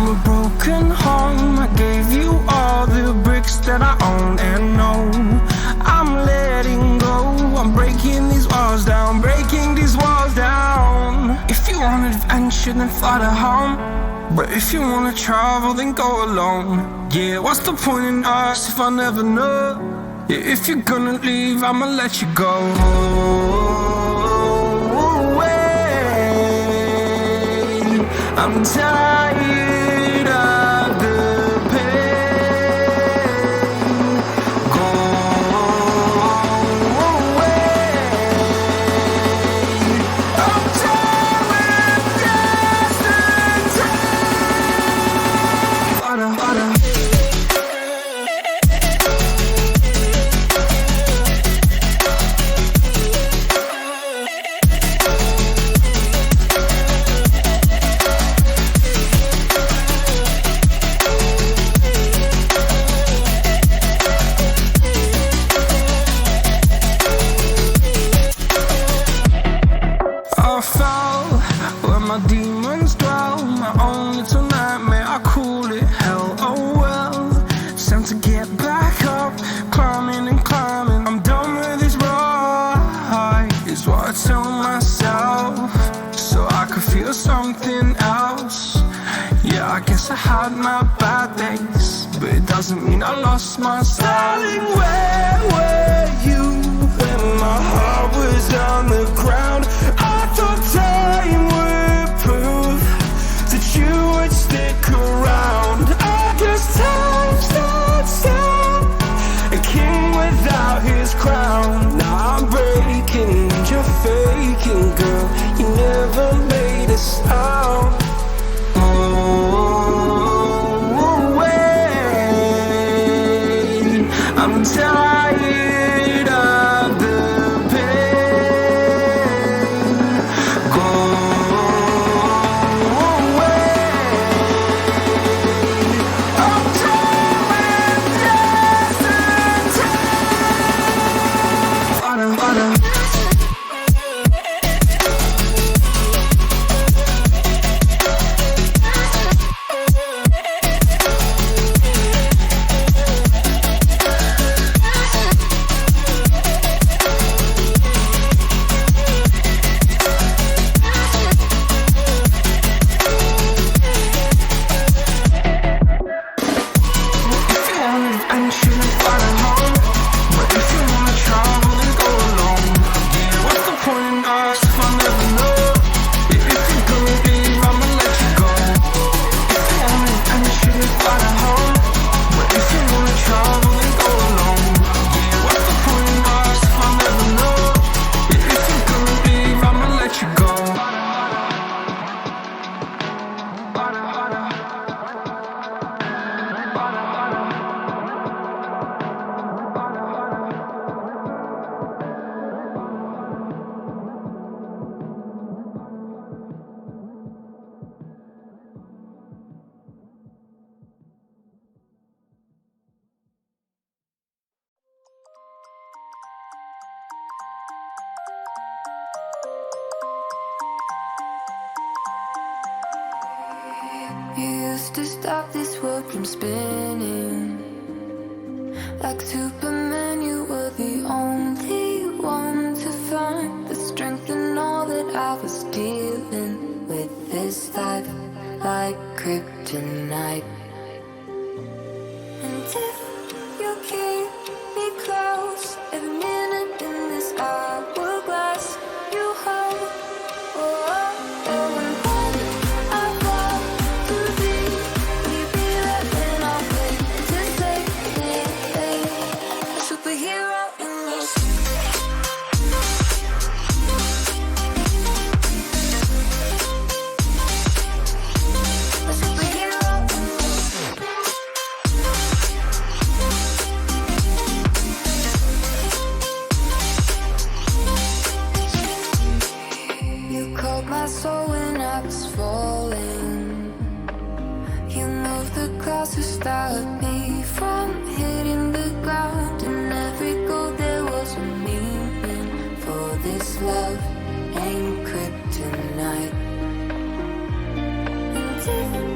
a broken home. I gave you all the bricks that I own and know. I'm letting go. I'm breaking these walls down, breaking these walls down. If you want adventure, then fly to home. But if you wanna travel, then go alone. Yeah, what's the point in us if I never know? Yeah, if you're gonna leave, I'ma let you go. I'm tired of the pain. Go away. I'm tired of just the time. I fell where my demons dwell. My own little nightmare, I call it hell. Oh well, it's time to get back up. Climbing and climbing, I'm done with this ride, is what I tell myself, so I could feel something else. Yeah, I guess I had my bad days, but it doesn't mean I lost myself. Darling, where were you when my heart was on the ground? I thought time would prove that you would stick around. I guess time stood still, a king without his crown. Now I'm breaking and you're faking, girl. You never made a sound. Oh, wait, I'm tired of the pain. Go away. I'm tired of just the time. You used to stop this world from spinning. Like Superman, you were the only one to find the strength in all that I was dealing with. This life like kryptonite. And if you keep me close, every minute in this hourglass you hold. Oh, oh, oh, and when I fall to thee, will you be there when I'm wait to save me? A superhero in this. A superhero in this. You called my soul when I was falling. You moved the clouds to stop me from hitting the ground. In every goal there was a meaning, for this love ain't kryptonite. And if